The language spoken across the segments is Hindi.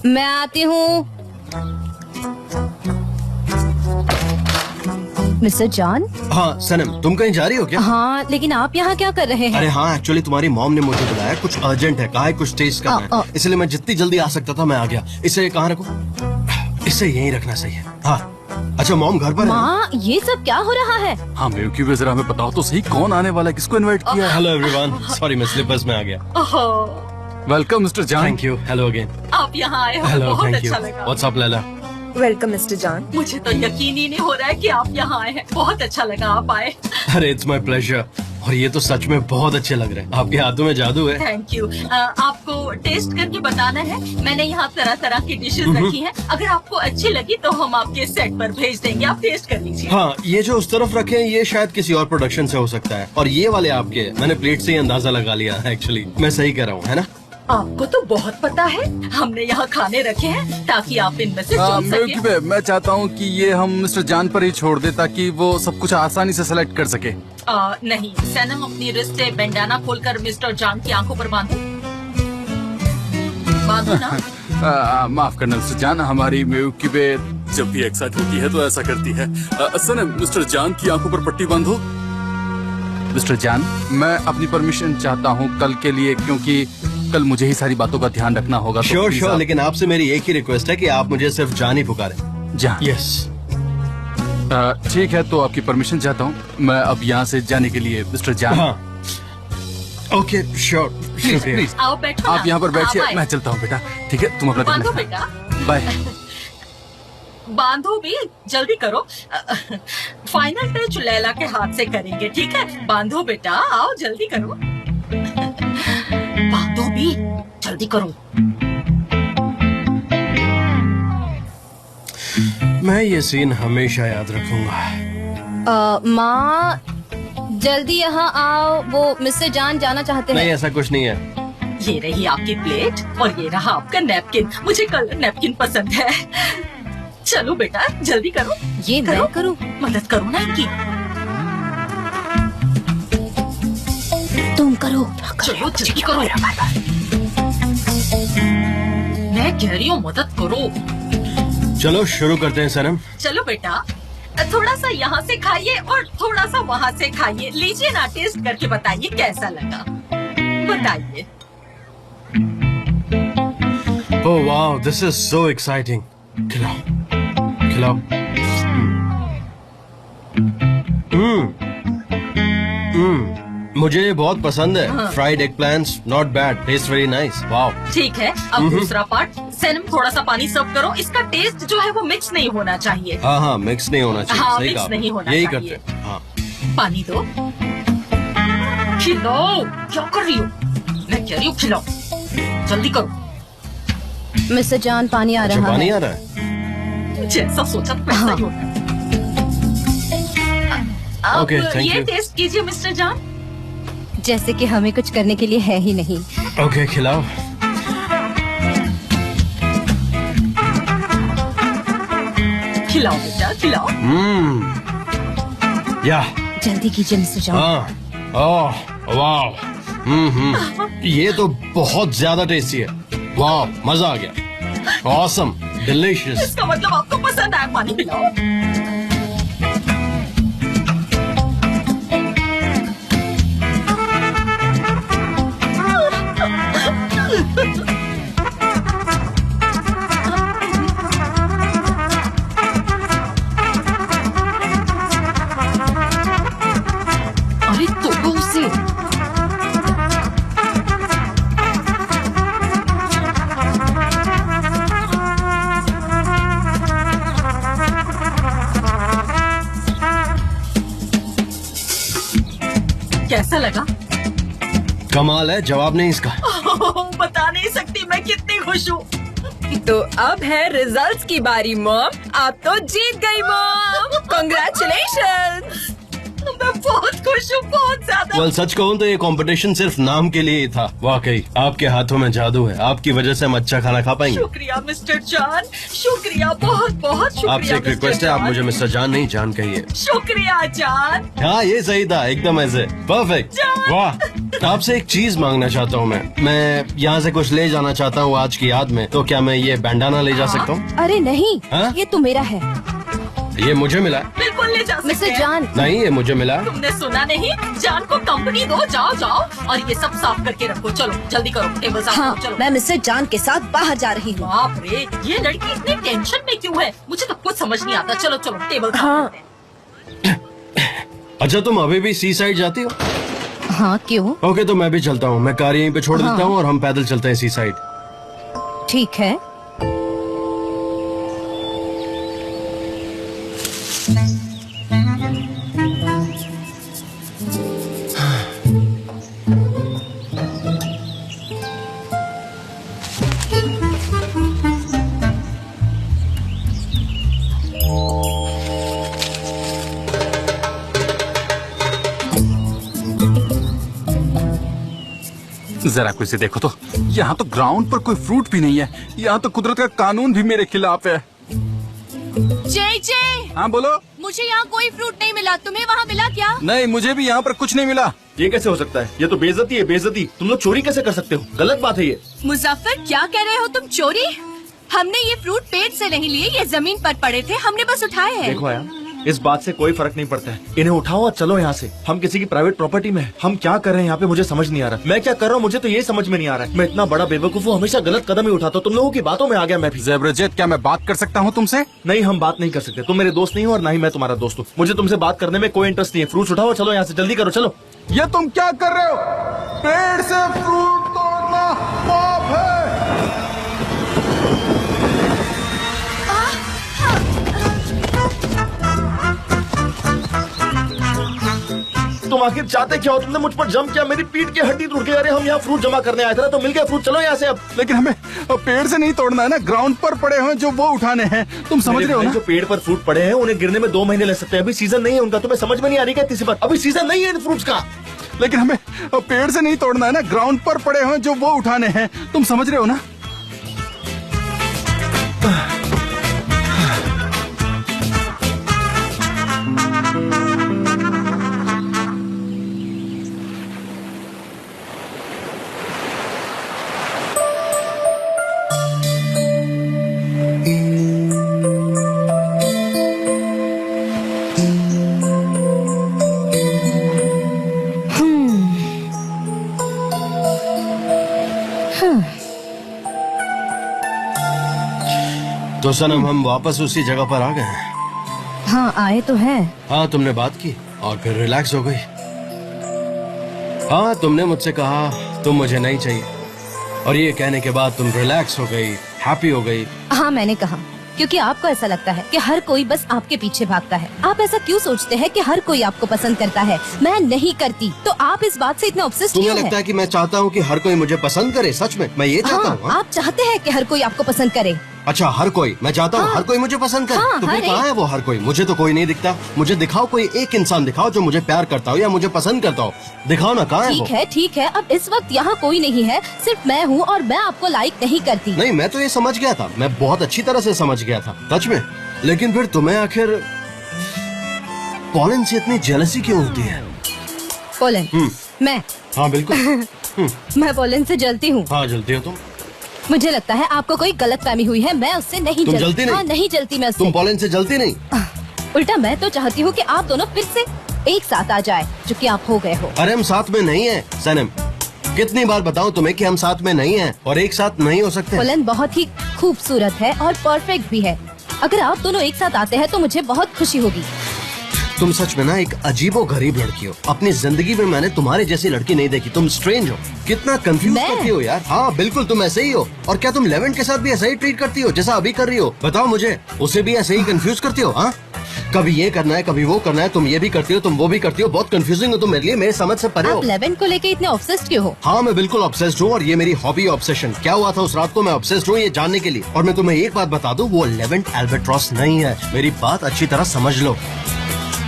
मैं आती हूँ। Mister John. हाँ सनम, तुम कहीं जा रही हो क्या? हाँ, लेकिन आप यहाँ क्या कर रहे हैं? अरे हाँ, एक्चुअली तुम्हारी मॉम ने मुझे बुलाया, कुछ अर्जेंट है, कहा है कुछ टेस्ट करना है, इसलिए मैं जितनी जल्दी आ सकता था मैं आ गया। इसे कहाँ रखो? इसे यहीं रखना सही है। हाँ अच्छा, मॉम घर पर है? माँ, ये सब क्या हो रहा है? हाँ मिल्की वे, जरा हमें बताओ तो सही, कौन आने वाला है, किसको इनवाइट किया है? हेलो एवरीवन, सॉरी मैं स्लीपर्स में आ गया। Welcome mister John. Thank you. Hello again. आप यहाँ आए हो, हेलो, बहुत थैंक यू। अच्छा लगा। What's up Laila? Welcome mister John. मुझे तो यकीन ही नहीं हो रहा है कि आप यहाँ आए हैं। बहुत अच्छा लगा आप आए। अरे इट्स माय प्लेजर। और ये तो सच में बहुत अच्छे लग रहे हैं, आपके हाथों में जादू है। Thank you. आपको टेस्ट करके बताना है। मैंने यहाँ तरह तरह की डिशेस रखी हैं। अगर आपको अच्छी लगी तो हम आपके सेट पर भेज देंगे, आप टेस्ट कर लीजिए। हाँ, ये जो उस तरफ रखे हैं ये शायद किसी और प्रोडक्शन से हो सकता है, और ये वाले आपके, मैंने प्लेट से ही अंदाजा लगा लिया है। एक्चुअली मैं सही कह रहा हूँ, है ना? आपको तो बहुत पता है। हमने यहाँ खाने रखे हैं ताकि आप इनमें से चुन मिल्की सकें। वे, मैं चाहता हूँ कि ये हम मिस्टर जॉन पर ही छोड़ दे ताकि वो सब कुछ आसानी से सेलेक्ट कर सके। नहीं, सनम अपनी रिस्ट से बैंडाना खोलकर मिस्टर जॉन की आंखों पर बांधो। बांधो ना। माफ करना मिस्टर जॉन, हमारी मिल्की वे जब भी एक्साइट होती है तो ऐसा करती है। सनम, मिस्टर जॉन की आंखों पर पट्टी बांधो। मिस्टर जॉन, मैं अपनी परमिशन चाहता हूँ कल के लिए, क्योंकि कल मुझे ही सारी बातों का ध्यान रखना होगा। तो श्योर please श्योर, आप- लेकिन आपसे मेरी एक ही रिक्वेस्ट है कि आप मुझे सिर्फ जान ही पुकारें। जॉन। यस। ठीक है, तो आपकी परमिशन चाहता हूँ मैं अब यहाँ से जाने के लिए। Mister John. हाँ ओके, श्योर, प्लीज शुक्रिया। प्लीज आओ बैठो आप ना। यहाँ पर बैठिए, आप आए। मैं चलता हूँ बेटा। ठीक है, तुम अपना ध्यान बांधो रखना। बेटा। बाय। बांधो भी, जल्दी करो। फाइनल टच लैला के हाथ से करेंगे, ठीक है? बांधो बेटा, आओ जल्दी करो। बांधो भी, जल्दी करो। मैं ये सीन हमेशा याद रखूंगा। माँ, जल्दी यहाँ आओ, वो मिस्टर जॉन जाना चाहते नहीं, हैं। ऐसा कुछ नहीं है। ये रही आपकी प्लेट और ये रहा आपका नैपकिन। मुझे कलर नैपकिन पसंद है। चलो बेटा, जल्दी करो। ये मैं करूँ? मदद करो ना इनकी। तुम करो। चलो जल्दी करो। मैं कह रही हूँ मदद करो। चलो शुरू करते हैं सनम। चलो बेटा, थोड़ा सा यहाँ से खाइए और थोड़ा सा वहाँ से खाइए। लीजिए ना, टेस्ट करके बताइए कैसा लगा। बताइए। Oh wow, this is so exciting. खिलाओ खिलाओ। मुझे ये बहुत पसंद है। Fried egg plants, not bad, taste very nice. Wow. ठीक है, अब दूसरा पार्ट। सैनम, थोड़ा सा पानी सर्व करो। इसका टेस्ट जो है वो मिक्स नहीं होना चाहिए। हाँ हाँ, मिक्स नहीं होना चाहिए। हाँ, सही मिक्स कहा नहीं होना यही चाहिए। करते हैं। हाँ। पानी दो। खिलाओ। क्या कर रही हो? मैं कह रही हूँ खिलाओ, जल्दी करो। मिस्टर जॉन, पानी आ अच्छा, रहा पानी है। आ रहा है। जैसा सोचा वैसा ही होता है। अब Okay, thank ये you. टेस्ट कीजिए मिस्टर जॉन। जैसे कि हमें कुछ करने के लिए है ही नहीं। ओके, खिलाओ। खिलाओ बेटा, खिलाओ। या। जल्दी कीजिए मिस्टर जॉन। हाँ। ओह वाह। ये तो बहुत ज्यादा टेस्टी है। वाह, मजा आ गया। Awesome, delicious. इसका मतलब आपको पसंद आया। पानी पिलाओ। अरे तोड़ो उसे। कैसा लगा? कमाल है, जवाब नहीं इसका। बता नहीं सकती मैं कितनी खुश हूँ। तो अब है रिजल्ट्स की बारी मॉम। आप तो जीत गई मॉम। कांग्रेचुलेशंस। मैं बहुत खुश हूँ, बहुत ज्यादा। वेल सच कहूँ तो ये कंपटीशन सिर्फ नाम के लिए ही था। वाकई आपके हाथों में जादू है, आपकी वजह से हम अच्छा खाना खा पाएंगे। शुक्रिया मिस्टर जान, शुक्रिया, बहुत बहुत शुक्रिया। आपसे एक रिक्वेस्ट है, आप मुझे मिस्टर जान नहीं जान कहिए। शुक्रिया जान। हाँ ये सही था, एकदम ऐसे परफेक्ट। वाह, आपसे एक चीज मांगना चाहता हूँ मैं यहाँ से कुछ ले जाना चाहता हूँ आज की याद में, तो क्या मैं ये बैंडाना ले जा सकता हूँ? अरे नहीं, हाँ? ये तो मेरा है। ये मुझे मिला? बिल्कुल ले जा सकते मिस्टर हैं। जान, नहीं, ये मुझे मिला। तुमने सुना नहीं? जान को कंपनी दो, जाओ जाओ और ये सब साफ करके रखो। चलो जल्दी करो, टेबल साफ हाँ, करो, चलो। मैं मिस्टर जान के साथ बाहर जा रही हूँ। बाप रे, ये लड़की इतनी टेंशन में क्यों है? मुझे तो कुछ समझ नहीं आता। चलो चलो टेबल साफ हाँ। करते हैं। अच्छा तुम अभी भी सी साइड जाती हो? हाँ क्यों? ओके तो मैं भी चलता हूँ, मैं कार यहीं पे छोड़ देता हूँ और हम पैदल चलते हैं सी साइड। ठीक है। जरा को इसे देखो तो, यहाँ तो ग्राउंड पर कोई फ्रूट भी नहीं है। यहाँ तो कुदरत का कानून भी मेरे खिलाफ है। जे हाँ बोलो। मुझे यहाँ कोई फ्रूट नहीं मिला, तुम्हें वहाँ मिला क्या? नहीं, मुझे भी यहाँ पर कुछ नहीं मिला। ये कैसे हो सकता है? ये तो बेइज्जती है, बेइज्जती। तुम लोग चोरी कैसे कर सकते हो? गलत बात है ये। मुजफ्फर क्या कह रहे हो तुम? चोरी? हमने ये फ्रूट पेड़ से नहीं लिए, ये जमीन पर पड़े थे, हमने बस उठाए हैं। देखो आया, इस बात से कोई फर्क नहीं पड़ता है। इन्हें उठाओ और चलो यहाँ से। हम किसी की प्राइवेट प्रॉपर्टी में हैं। हम क्या कर रहे हैं यहाँ पे मुझे समझ नहीं आ रहा। मैं क्या कर रहा हूँ मुझे तो ये समझ में नहीं आ रहा है। मैं इतना बड़ा बेवकूफ हूँ, हमेशा गलत कदम ही उठाता हूँ। तुम लोगों की बातों में आ गया मैं भी। ज़ेब्रजेद, क्या मैं बात कर सकता हूँ तुमसे? नहीं, हम बात नहीं कर सकते। तुम मेरे दोस्त नहीं हो और ना ही मैं तुम्हारा दोस्त हूँ। मुझे तुमसे बात करने में कोई इंटरेस्ट नहीं है। फ्रूट्स उठाओ, चलो यहाँ से, जल्दी करो, चलो। ये तुम क्या कर रहे हो? पेड़ से फ्रूट तोड़ना पाप है। तुम आखिर चाहते क्या हो? तुमने मुझ पर जम किया, मेरी पीठ की हड्डी टूट गई। अरे हम यहाँ फ्रूट जमा करने आए थे ना, तो मिल गया फ्रूट। चलो यहाँ से अब। लेकिन हमें पेड़ से नहीं तोड़ना है ना, ग्राउंड पर पड़े हैं जो वो उठाने हैं। तुम समझ मेरे रहे हो भाई, ना? जो पेड़ पर फ्रूट पड़े हैं उन्हें गिरने में 2 महीने लग सकते हैं। अभी सीजन नहीं है उनका। तुम्हें समझ में नहीं आ रही क्या? तीसरी बार, अभी सीजन नहीं है इन फ्रूट्स का। लेकिन हमें पेड़ से नहीं तोड़ना है ना, ग्राउंड पर पड़े हैं जो वो उठाने हैं। तुम समझ रहे हो ना? तो सनम हम वापस उसी जगह पर आ गए हैं। हाँ आए तो हैं। हाँ तुमने बात की और फिर रिलैक्स हो गई। हाँ तुमने मुझसे कहा तुम मुझे नहीं चाहिए, और ये कहने के बाद तुम रिलैक्स हो गई, हैप्पी हो गई। हाँ मैंने कहा, क्योंकि आपको ऐसा लगता है कि हर कोई बस आपके पीछे भागता है। आप ऐसा क्यों सोचते हैं कि हर कोई आपको पसंद करता है? मैं नहीं करती, तो आप इस बात से इतना ऑब्सेस्ड तुम्हें क्यों लगता हैं? है कि मैं चाहता हूँ कि हर कोई मुझे पसंद करे? सच में मैं ये चाहता हाँ, हूँ। हाँ? आप चाहते हैं कि हर कोई आपको पसंद करे। अच्छा हर कोई? मैं चाहता हूँ हाँ। हर कोई मुझे पसंद करे। हाँ, तो फिर हर कहाँ एक। है वो हर कोई? मुझे तो कोई नहीं दिखता। मुझे दिखाओ, कोई एक इंसान दिखाओ जो मुझे प्यार करता हो या मुझे पसंद करता हो। दिखाओ ना, कहाँ है वो? ठीक है, अब इस वक्त यहाँ कोई नहीं है, सिर्फ मैं हूँ और मैं आपको लाइक नहीं करती। नहीं, मैं तो ये समझ गया था, मैं बहुत अच्छी तरह से समझ गया था सच में। लेकिन फिर तुम्हें आखिर पॉलन से इतनी जेलसी क्यों होती है? पोलन, मैं हाँ बिल्कुल। मैं पोलन से जलती हूँ। हाँ जलती हो तुम। मुझे लगता है आपको कोई गलतफहमी हुई है, मैं उससे नहीं तुम जलती नहीं? हाँ नहीं जलती मैं उससे। तुम पॉलन से जलती नहीं? उल्टा मैं तो चाहती हूँ कि आप दोनों फिर से एक साथ आ जाए, जो कि आप हो गए हो। अरे हम साथ में नहीं हैं सनम। कितनी बार बताऊं तुम्हें कि हम साथ में नहीं हैं और एक साथ नहीं हो सकते। पोलन बहुत ही खूबसूरत है और परफेक्ट भी है। अगर आप दोनों एक साथ आते हैं तो मुझे बहुत खुशी होगी। तुम सच में ना एक अजीबो गरीब लड़की हो। अपनी जिंदगी में मैंने तुम्हारे जैसी लड़की नहीं देखी। तुम स्ट्रेंज हो, कितना कंफ्यूज मैं? करती हो यार। हाँ बिल्कुल तुम ऐसे ही हो। और क्या तुम लेवेंट के साथ भी ऐसा ही ट्रीट करती हो जैसा अभी कर रही हो? बताओ मुझे, उसे भी ऐसे ही कंफ्यूज करती हो? हाँ कभी ये करना है, कभी वो करना है, तुम ये भी करती हो, तुम वो भी करती हो। बहुत कंफ्यूजिंग हो तुम मेरे लिए, मेरे समझ से परे हो। आप लेवेंट को लेके इतने ऑब्सेस्ड क्यों हो? हाँ मैं बिल्कुल ऑब्सेस्ड हूँ और ये मेरी हॉबी ऑब्सेशन। क्या हुआ था उस रात को मैं ऑब्सेस्ड हूँ ये जानने के लिए। और मैं तुम्हें एक बात बता दूँ, वो लेवेंट एल्बेट्रॉस नहीं है। मेरी बात अच्छी तरह समझ लो।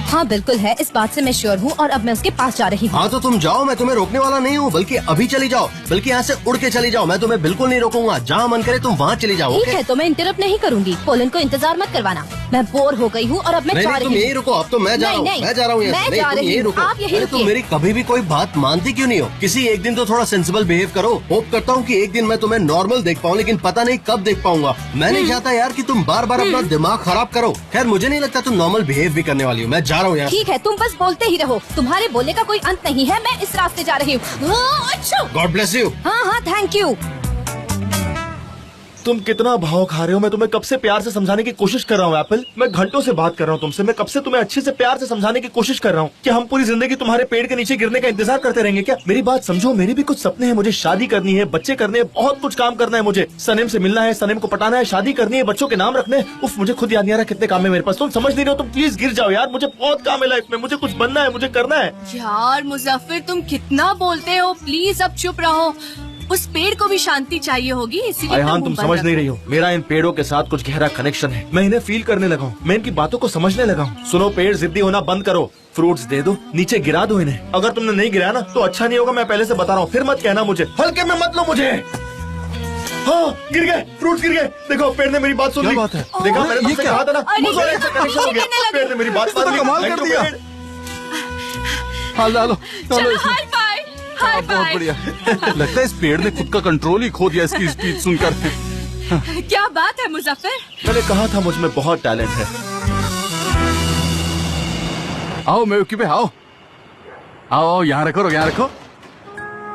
हाँ बिल्कुल है, इस बात से मैं श्योर हूँ और अब मैं उसके पास जा रही हूँ। हाँ तो तुम जाओ, मैं तुम्हें रोकने वाला नहीं हूँ, बल्कि अभी चली जाओ, बल्कि यहाँ से उड़ के चली जाओ, मैं तुम्हें बिल्कुल नहीं रोकूंगा। जहाँ मन करे तुम वहाँ चली जाओ। ठीक है, तो मैं इंटरप्ट नहीं करूँगी। पोलन को इंतजार मत करवाना, मैं बोर हो गई हूँ और अब मैं जा नहीं, रही तुम हूँ। यही रुको, अब तो मैं जा रहा हूँ, मैं जा रहा हूँ यहाँ से। मैं जा तुम रही यही हूँ, रुको। आप यही अरे तुम रुकिए। मेरी कभी भी कोई बात मानती क्यों नहीं हो? किसी एक दिन तो थोड़ा सेंसिबल बिहेव करो। होप करता हूँ कि एक दिन मैं तुम्हें नॉर्मल देख पाऊँ, लेकिन पता नहीं कब देख पाऊंगा। मैं नहीं चाहता यार कि तुम बार बार अपना दिमाग खराब करो। खैर मुझे नहीं लगता तुम नॉर्मल बिहेव भी करने वाली हो। मैं जा रहा हूँ यहाँ। ठीक है, तुम बस बोलते ही रहो, तुम्हारे बोलने का कोई अंत नहीं है। मैं इस रास्ते जा रही हूँ। अच्छा, गॉड ब्लेस यू। हाँ हाँ, थैंक यू। तुम कितना भाव खा रहे हो? मैं तुम्हें कब से प्यार से समझाने की कोशिश कर रहा हूँ एप्पल। मैं घंटों से बात कर रहा हूँ तुमसे। मैं कब से तुम्हें अच्छे से प्यार से समझाने की कोशिश कर रहा हूँ कि हम पूरी जिंदगी तुम्हारे पेड़ के नीचे गिरने का इंतजार करते रहेंगे क्या? मेरी बात समझो, मेरे भी कुछ सपने हैं। मुझे शादी करनी है, बच्चे करने हैं, बहुत कुछ काम करना है मुझे। सनेम से मिलना है, सनेम को पटाना है, शादी करनी है, बच्चों के नाम रखने हैं। उफ, मुझे खुद याद नहीं आ रहा कितने काम है मेरे पास। तुम समझ नहीं रहे हो, तुम प्लीज गिर जाओ यार। मुझे बहुत काम है लाइफ में, मुझे कुछ बनना है, मुझे करना है। यार मुजफ्फर, तुम कितना बोलते हो, प्लीज अब चुप रहो। उस पेड़ को भी शांति चाहिए होगी, इसीलिए अयहान तुम समझ नहीं रही हो। मेरा इन पेड़ों के साथ कुछ गहरा कनेक्शन है। मैं इन्हें फील करने लगा हूँ, मैं इनकी बातों को समझने लगा हूँ। सुनो, पेड़ जिद्दी होना बंद करो, फ्रूट्स दे दो, नीचे गिरा दो इन्हें। अगर तुमने नहीं गिराया ना तो अच्छा नहीं होगा, मैं पहले से बता रहा हूँ। फिर मत कहना मुझे, हल्के में मत लो मुझे। हाँ, गिर गए, फ्रूट्स गिर गए। देखो, पेड़ ने मेरी बात सुन ली। क्या बात है? देखा, मैंने तुमसे कहा था ना, मुझे अरे, इससे कनेक्शन हो गया। पेड़ ने मेरी बात मान ली। कमाल कर दिया। हाँ, लो चलो हाई फाइव, हाई बहुत फाइव। बढ़िया। लगता है इस पेड़ ने खुद का कंट्रोल ही खो दिया इसकी स्पीच सुनकर। क्या बात है मुजफ्फर? मैंने कहा था मुझ में बहुत टैलेंट है। आओ मेवकी पे आओ, आओ आओ, यहाँ रखो, यहाँ रखो।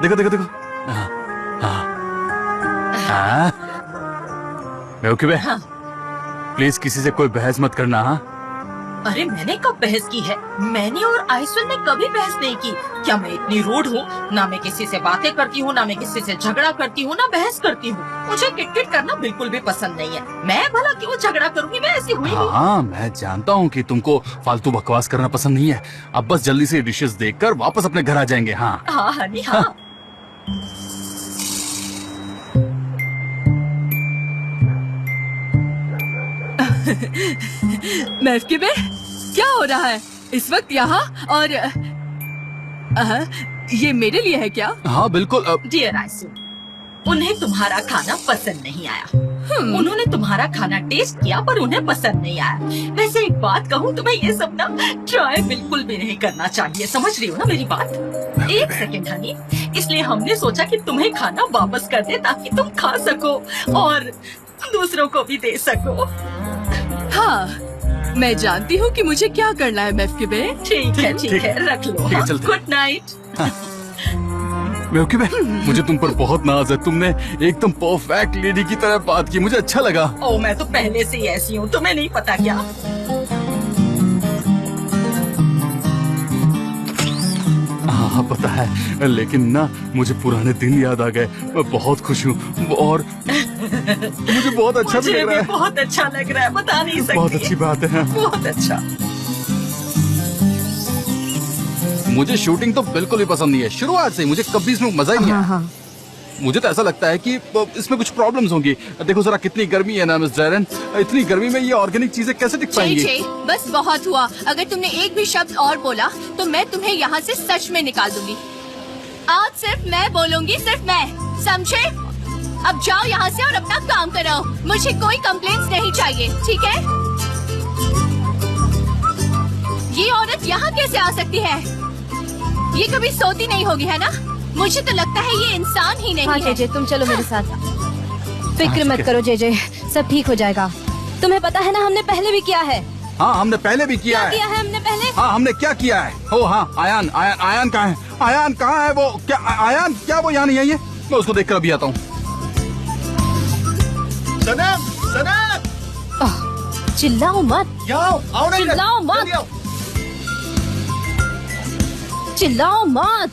देखो देखो देखो। हाँ, हाँ, हाँ। मेवकी पे, प्लीज किसी से कोई बहस मत करना। हाँ, अरे मैंने कब बहस की है? मैंने और आइसुल ने कभी बहस नहीं की। क्या मैं इतनी रूड हूँ? ना मैं किसी से बातें करती हूँ, ना मैं किसी से झगड़ा करती हूँ, ना बहस करती हूँ। मुझे किटकिट करना बिल्कुल भी पसंद नहीं है। मैं भला क्यों झगड़ा करूँगी? मैं ऐसी हुई नहीं। हाँ, मैं जानता हूँ कि तुमको फालतू बकवास करना पसंद नहीं है। अब बस जल्दी से डिशेस देखकर वापस अपने घर आ जाएंगे। हाँ हाँ हनी, हाँ। मेवकी बे, क्या हो रहा है इस वक्त यहाँ? और ये मेरे लिए है क्या? हाँ बिल्कुल। डियर आइसुल, उन्हें तुम्हारा खाना पसंद नहीं आया। उन्होंने तुम्हारा खाना टेस्ट किया पर उन्हें पसंद नहीं आया। वैसे एक बात कहूँ, तुम्हें ये सब ना ट्राई बिल्कुल भी नहीं करना चाहिए। समझ रही हो ना मेरी बात? एक सेकंड हनी, इसलिए हमने सोचा कि तुम्हें खाना वापस कर दे ताकि तुम खा सको और दूसरों को भी दे सको। हाँ, मैं जानती हूँ कि मुझे क्या करना है मेवकी बे। ठीक है, रख लो। ठीक है, चलते। Good night. मेवकी बे, मुझे तुम पर बहुत नाज है। तुमने एकदम परफेक्ट लेडी की तरह बात की, मुझे अच्छा लगा। ओ, मैं तो पहले से ही ऐसी हूँ, तुम्हें नहीं पता क्या? हाँ पता है, लेकिन ना मुझे पुराने दिन याद आ गए। मैं बहुत खुश हूँ और मुझे बहुत अच्छा भी मुझे लग रहा है। बहुत अच्छा लग रहा है, बता नहीं सकती। बहुत अच्छी बात है। बहुत अच्छा। मुझे शूटिंग तो बिल्कुल भी पसंद नहीं है, शुरुआत से मुझे कभी इसमें मजा ही नहीं आया। हाँ। मुझे तो ऐसा लगता है कि इसमें कुछ प्रॉब्लम्स होंगी। देखो जरा कितनी गर्मी है ना मिस जैरन, इतनी गर्मी में ये ऑर्गेनिक चीजें कैसे टिक पाएंगी? बस बहुत हुआ। अगर तुमने एक भी शब्द और बोला तो मैं तुम्हें यहाँ से सच में निकाल दूंगी। आज सिर्फ मैं बोलूंगी, सिर्फ मैं, समझे? अब जाओ यहाँ से और अपना काम करो। मुझे कोई कंप्लेंट्स नहीं चाहिए, ठीक है? ये औरत यहाँ कैसे आ सकती है? ये कभी सोती नहीं होगी, है ना? मुझे तो लगता है ये इंसान ही नहीं हाँ है। जे, तुम चलो मेरे साथ। फिक्र मत करो जे, सब ठीक हो जाएगा। तुम्हें पता है ना, हमने पहले भी किया है। हाँ, हमने पहले भी किया क्या है। किया है हमने पहले? हाँ, हमने क्या किया है? ओ हाँ, आयान कहाँ है? आयान कहाँ है? वो क्या आयान, क्या वो यहाँ नहीं आई है? मैं उसको देखकर अभी आता हूँ। सनम, सनम, चिल्लाओ मत, आओ ना इधर, चिल्लाओ मत। जल्दी आओ। चिल्लाओ मत।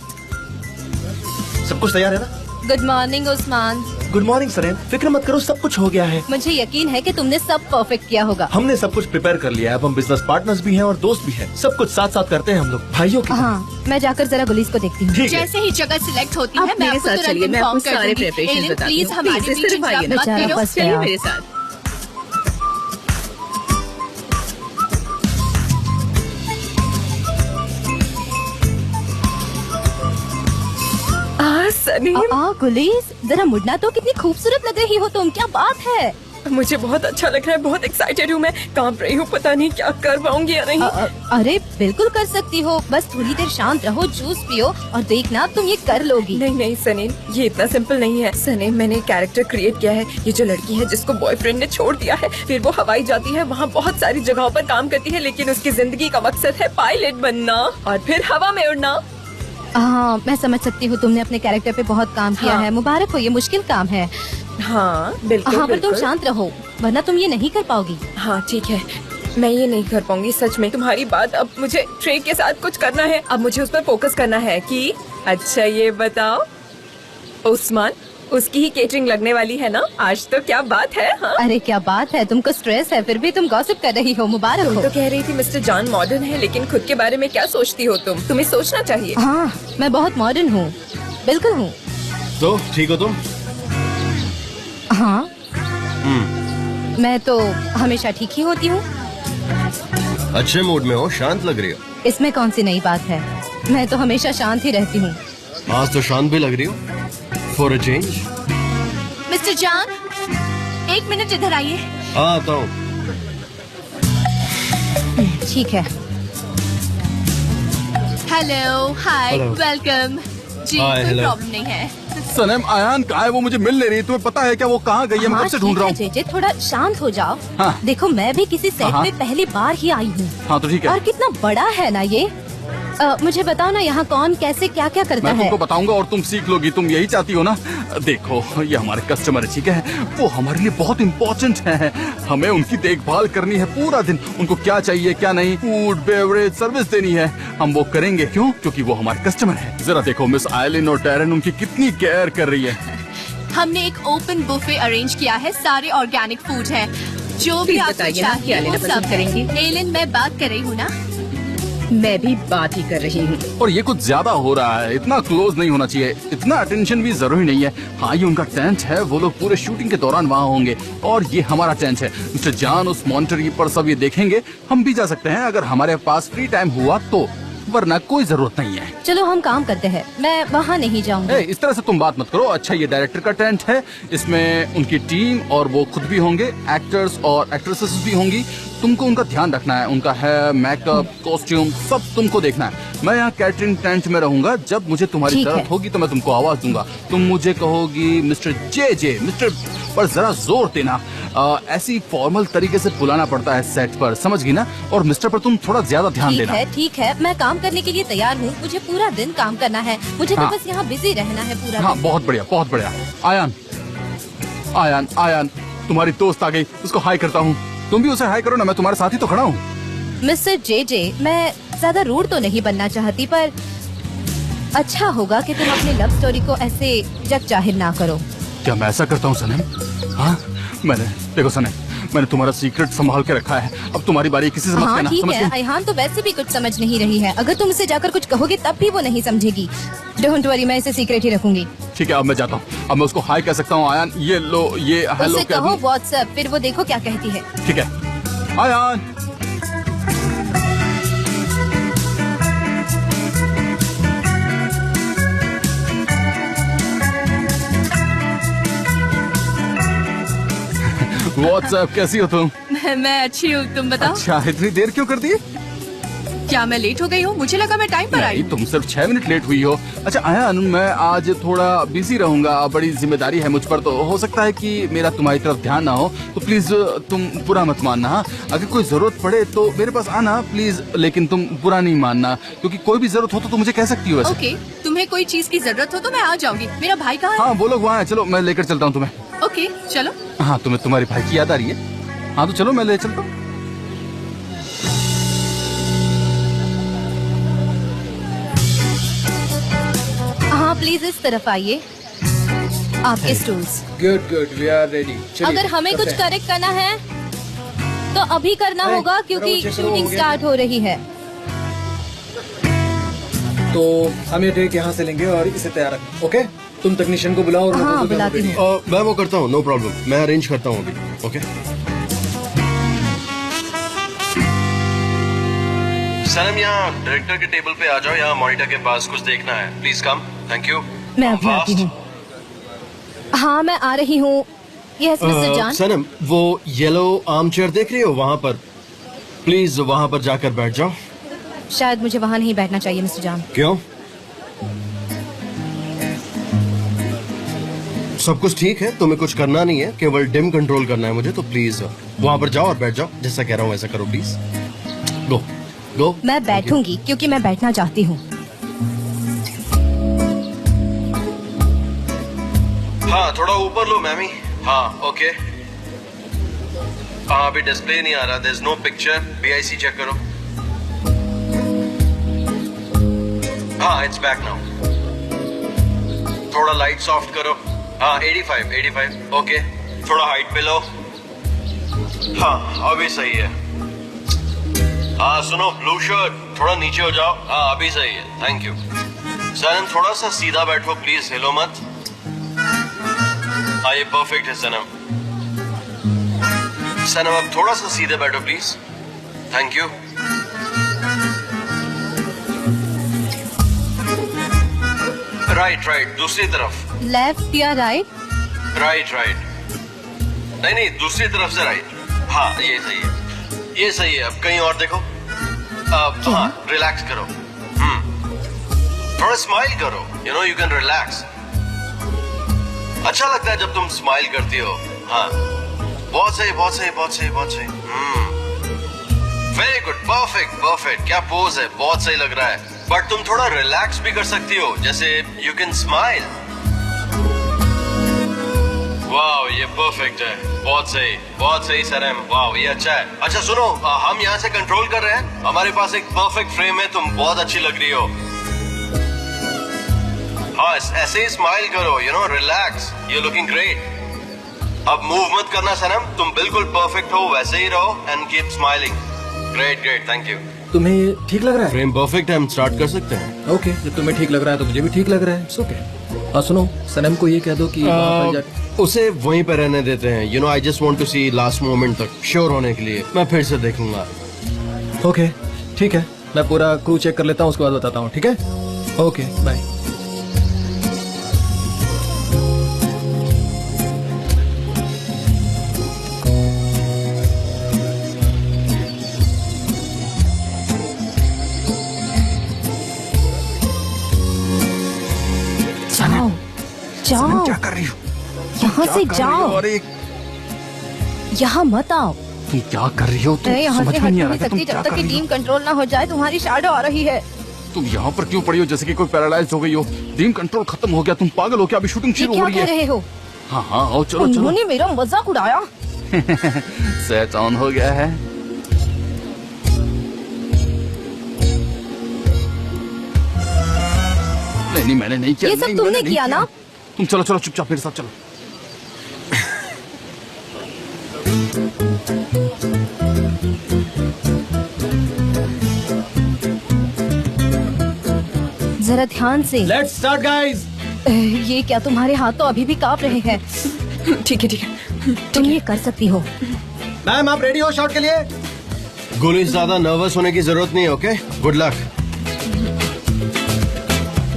सब कुछ तैयार है ना? Good morning Usman. Good morning Saren, फिक्र मत करो, सब कुछ हो गया है। मुझे यकीन है कि तुमने सब परफेक्ट किया होगा। हमने सब कुछ प्रिपेयर कर लिया है। अब हम बिजनेस पार्टनर्स भी हैं और दोस्त भी हैं। सब कुछ साथ साथ करते हैं हम लोग, भाइयों की तरह। हाँ, मैं जाकर जरा गुलीस को देखती हूँ। ठीक है। जैसे ही जगह सिलेक्ट होती आप है, मैं मेरे आपको साथ तुरंत चलिए, मैं इन्फॉर्म आपको कर सारे दूंगी। preparations एलन, बताती प्लीज हूँ। हमारे Please, बीच सिर्फ आइए इंटरप्ट ना। मत बेचारा करो। फंस चलिए गया। मेरे साथ। सनी, गुलीस, जरा मुड़ना तो, कितनी खूबसूरत लग रही हो तुम, क्या बात है। मुझे बहुत अच्छा लग रहा है, बहुत एक्साइटेड हूँ मैं, कांप रही हूँ, पता नहीं क्या कर पाऊंगी या नहीं। अरे बिल्कुल कर सकती हो, बस थोड़ी देर शांत रहो, जूस पियो और देखना तुम ये कर लोगी। नहीं नहीं सनी, ये इतना सिंपल नहीं है। सनी, मैंने कैरेक्टर क्रिएट किया है। ये जो लड़की है जिसको बॉयफ्रेंड ने छोड़ दिया है, फिर वो हवाई जाती है, वहाँ बहुत सारी जगहों पर काम करती है, लेकिन उसकी जिंदगी का मकसद है पायलट बनना और फिर हवा में उड़ना। हाँ, मैं समझ सकती हूँ, तुमने अपने कैरेक्टर पे बहुत काम किया है, मुबारक हो, ये मुश्किल काम है। हाँ बिल्कुल। हाँ, पर तुम शांत रहो, वरना तुम ये नहीं कर पाओगी। हाँ ठीक है, मैं ये नहीं कर पाऊंगी सच में। तुम्हारी बात, अब मुझे ट्रे के साथ कुछ करना है, अब मुझे उस पर फोकस करना है कि अच्छा ये बताओ, उस्मान, उसकी ही केटरिंग लगने वाली है ना आज, तो क्या बात है। हाँ? अरे क्या बात है, तुमको स्ट्रेस है फिर भी तुम गॉसिप कर रही हो, मुबारक तुम हो। तो कह रही थी मिस्टर जॉन मॉडर्न है, लेकिन खुद के बारे में क्या सोचती हो तुम? तुम्हें सोचना चाहिए। हाँ, मैं बहुत मॉडर्न हूँ, बिल्कुल हूँ। तो ठीक हो तुम? हाँ, मैं तो हमेशा ठीक ही होती हूँ। अच्छे मूड में हो, शांत लग रही हो। इसमें कौन सी नई बात है, मैं तो हमेशा शांत ही रहती हूँ। आज तो शांत भी लग रही हो, for a change. Mister John, 1 minute इधर आइए। आता हूँ। ठीक है। हेलो, हाय, Hello. वेलकम जी। Hi, कोई hello. प्रॉब्लम नहीं है। सनम, आयान कहाँ है? वो मुझे मिल नहीं रही। तुम्हें पता है क्या वो कहाँ गई है? मैं कब से ढूंढ रहा हूँ। जेजे, थोड़ा शांत हो जाओ। हाँ। देखो, मैं भी किसी सेट हाँ। में पहली बार ही आई हूँ। हाँ तो ठीक है, और कितना बड़ा है ना ये। मुझे बताओ ना, यहाँ कौन कैसे क्या क्या करता मैं है। तुमको बताऊंगा और तुम सीख लोगी। तुम यही चाहती हो ना? देखो, ये हमारे कस्टमर है, ठीक है? वो हमारे लिए बहुत इम्पोर्टेंट है। हमें उनकी देखभाल करनी है पूरा दिन। उनको क्या चाहिए क्या नहीं, फूड बेवरेज सर्विस देनी है, हम वो करेंगे। क्यों? क्योंकि वो हमारे कस्टमर है। जरा देखो मिस आयलिन और टैरन उनकी कितनी केयर कर रही है। हमने एक ओपन बुफे अरेंज किया है, सारे ऑर्गेनिक फूड है, जो भी Please आपको बताइए ना, क्या चाहिए लेना वो पसंद सब करेंगी? है। एलिन, मैं बात कर रही हूँ ना। मैं भी बात ही कर रही हूँ। और ये कुछ ज्यादा हो रहा है, इतना क्लोज नहीं होना चाहिए, इतना अटेंशन भी जरूरी नहीं है। हाँ, ये उनका टेंट है, वो लोग पूरे शूटिंग के दौरान वहाँ होंगे, और ये हमारा टेंट है। मिस्टर जान उस मॉनिटर पर सब ये देखेंगे। हम भी जा सकते हैं अगर हमारे पास फ्री टाइम हुआ तो, वरना कोई जरूरत नहीं है। चलो हम काम करते हैं, मैं वहाँ नहीं जाऊंगी। इस तरह से तुम बात मत करो। अच्छा, ये डायरेक्टर का टेंट है, इसमें उनकी टीम और वो खुद भी होंगे, एक्टर्स और एक्ट्रेसेस भी होंगी। तुमको उनका ध्यान रखना है, उनका हेयर, मेकअप, कॉस्ट्यूम सब तुमको देखना है। मैं यहाँ कैटरिंग टेंट में रहूंगा। जब मुझे तुम्हारी ठीक जरूरत है। होगी तो मैं तुमको आवाज दूंगा। तुम मुझे कहोगी मिस्टर जे, मिस्टर पर जरा जोर देना। ऐसी फॉर्मल तरीके से बुलाना पड़ता है सेट पर, समझ गई ना? और मिस्टर पर तुम थोड़ा ज्यादा ध्यान ठीक देना। है, ठीक है, मैं काम करने के लिए तैयार हूँ। मुझे पूरा दिन काम करना है, मुझे तो हाँ। बस यहाँ बिजी रहना है पूरा हाँ, दिन। बहुत बढ़िया, बहुत बढ़िया। आयान, आयान, आयान, तुम्हारी दोस्त आ गई, उसको हाई करता हूँ। तुम भी उसे हाई करो ना, मैं तुम्हारे साथ ही तो खड़ा हूँ। मिस्टर जे, मैं ज्यादा रूड तो नहीं बनना चाहती, पर अच्छा होगा कि तुम अपनी लव स्टोरी को ऐसे जग जाहिर ना करो। क्या मैं ऐसा करता हूँ सनम? हाँ, देखो सनम, मैंने तुम्हारा सीक्रेट संभाल के रखा है। अब तुम्हारी बारी, किसी से मत हाँ कहना, ठीक समझ है, गई? अयहान तो वैसे भी कुछ समझ नहीं रही है। अगर तुम उसे जाकर कुछ कहोगे तब भी वो नहीं समझेगी। डोंट वरी, मैं इसे सीक्रेट ही रखूंगी। ठीक है, अब मैं जाता हूँ। अब मैं उसको हाई कह सकता हूँ। आयान, ये लो, ये हेलो उसे कह कहो दूँ? व्हाट्सएप, फिर वो देखो क्या कहती है। ठीक है, आयान। व्हाट्सएप, कैसी हो तुम? मैं अच्छी हूँ, तुम बताओ। अच्छा, इतनी देर क्यों कर दी? क्या मैं लेट हो गई हूँ? मुझे लगा मैं टाइम पर आई नहीं, हूँ। तुम सिर्फ 6 मिनट लेट हुई हो। अच्छा आयान, मैं आज थोड़ा बिजी रहूंगा, बड़ी जिम्मेदारी है मुझ पर, तो हो सकता है कि मेरा तुम्हारी तरफ ध्यान ना हो, तो प्लीज तुम बुरा मत मानना। हाँ, अगर कोई जरूरत पड़े तो मेरे पास आना प्लीज, लेकिन तुम बुरा नहीं मानना, क्योंकि कोई भी जरूरत हो तो तुम मुझे कह सकती हो वैसे। ओके, तुम्हें कोई चीज की जरूरत हो तो मैं आ जाऊंगी। मेरा भाई कहाँ है? हाँ, वो लोग वहाँ है, चलो मैं लेकर चलता हूँ तुम्हें। ओके, चलो। हाँ, तुम्हें तुम्हारे भाई की याद आ रही है? हाँ तो चलो, मैं ले चलता हूँ। हाँ प्लीज इस तरफ आइए, आपके stools. Good, we are ready. अगर हमें कुछ करेक्ट करना है तो अभी करना होगा, क्योंकि शूटिंग स्टार्ट हो रही है। तो हम ये टेक यहाँ से लेंगे और इसे तैयार रखें। ओके, तुम टेक्नीशियन को बुलाओ और मैं हाँ, बोल दूंगा बुलाती ready हूँ। है। मैं वो करता हूँ, नो प्रॉब्लम, मैं अरेंज करता हूँ अभी। ओके सनम, यहाँ डायरेक्टर के टेबल पे आ जाओ, यहाँ मॉनिटर के पास कुछ देखना है। Please come. Thank you. मैं अभी आती हूँ। हाँ मैं आ रही हूँ। यस मिस्टर जान। सनम, वो येलो आर्म चेयर देख रही हो वहाँ पर? प्लीज वहाँ पर जाकर बैठ जाओ। शायद मुझे वहाँ नहीं बैठना चाहिए मिस्टर जान। क्यों? सब कुछ ठीक है, तुम्हें कुछ करना नहीं है, केवल डिम कंट्रोल करना है मुझे, तो प्लीज वहाँ पर जाओ और बैठ जाओ। जैसा कह रहा हूँ वैसा करो प्लीज। गो गो। मैं बैठूंगी क्योंकि मैं बैठना चाहती हूँ। हाँ थोड़ा ऊपर लो मैमी। हाँ ओके। हाँ अभी डिस्प्ले नहीं आ रहा, there is no picture. BIC check करो। हाँ इट्स बैक नाउ। थोड़ा लाइट सॉफ्ट करो। हाँ 85 ओके। थोड़ा हाइट पे लो। हाँ अभी सही है। हाँ सुनो, ब्लू शर्ट थोड़ा नीचे हो जाओ। हाँ अभी सही है, थैंक यू। सनम थोड़ा सा सीधा बैठो प्लीज, हिलो मत। हाँ ये परफेक्ट है सनम। सनम अब थोड़ा सा सीधे बैठो प्लीज, थैंक यू। राइट दूसरी तरफ। लेफ्ट या राइट? राइट नहीं दूसरी तरफ से राइट। हाँ ये सही है, ये सही है। अब कहीं और देखो। अब हाँ रिलैक्स करो। थोड़ा स्माइल करो, you know you can relax. अच्छा लगता है जब तुम स्माइल करती हो। हाँ बहुत सही। Very good, perfect. क्या पोज है, बहुत सही लग रहा है। बट तुम थोड़ा रिलैक्स भी कर सकती हो, जैसे यू कैन स्माइल। वाओ ये परफेक्ट है, बहुत सही सनम। वाओ ये अच्छा है। अच्छा सुनो, हम यहाँ से कंट्रोल कर रहे हैं। हमारे पास एक परफेक्ट फ्रेम है, तुम बहुत अच्छी लग रही हो। हाँ ऐसे ही स्माइल करो, you know relax, you looking great. अब मूव मत करना सनम, तुम बिल्कुल परफेक्ट हो, वैसे ही रहो and keep smiling. Great, thank you. तुम्हें ये ठीक लग रहा है? फ्रेम परफेक्ट है, हम स्टार्ट कर सकते हैं। ओके, जब तुम्हें ठीक लग रहा है तो मुझे भी ठीक लग रहा है। It's okay. हाँ सुनो, सनम को ये कह दो कि वहाँ पर जाके उसे वहीं पर रहने देते हैं। You know I just want to see last moment तक श्योर होने के लिए। मैं फिर से देखूंगा। ओके ठीक है, मैं पूरा क्रू चेक कर लेता हूँ, उसके बाद बताता हूँ। ठीक है, ओके बाय। जाओ, क्या कर रही हो? यहाँ से जाओ, अरे यहाँ मत आओ। तुम क्या कर रही हो? तुम यहाँ समझ से में हट नहीं आ नहीं रहा कि तुम सकती क्या जब कर तक कि रही हो? टीम कंट्रोल ना हो जाए। तुम्हारी शैडो आ रही है। तुम यहाँ पर क्यों पड़ी हो जैसे कि कोई पैरालाइज हो गई हो? टीम कंट्रोल खत्म हो गया, तुम पागल हो क्या? अभी शूटिंग ये शुरू हो क्या रही कह है। रहे हो? हाँ आओ चलो। उन्होंने मेरा मजाक उड़ाया। सेट ऑन हो गया है। नहीं मैंने नहीं किया। ये सब नहीं, तुमने मैंने नहीं किया ना? तुम चलो चुपचाप मेरे साथ चलो। जरा ध्यान से। Let's start guys. ये क्या, तुम्हारे हाथ तो अभी भी कांप रहे हैं। ठीक है। तुम ये कर सकती हो। मैम आप रेडी हो शॉट के लिए? गोली ज्यादा नर्वस होने की जरूरत नहीं है। Okay, good luck.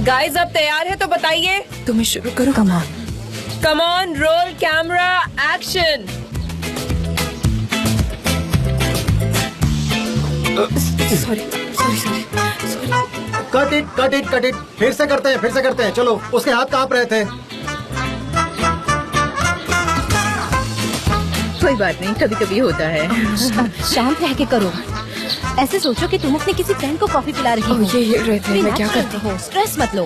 गाइस अब तैयार है तो बताइए। तुम्हें शुरू करो। Come on, role camera, action. Sorry. Cut it. फिर से करते हैं। चलो, उसके हाथ कांप रहे थे। कोई बात नहीं, कभी कभी होता है। शांत रह के करो। ऐसे सोचो कि तुम अपने किसी फ्रेंड को कॉफी पिला रही हो। ये रहते हैं, मैं क्या करती हूँ? स्ट्रेस मत लो।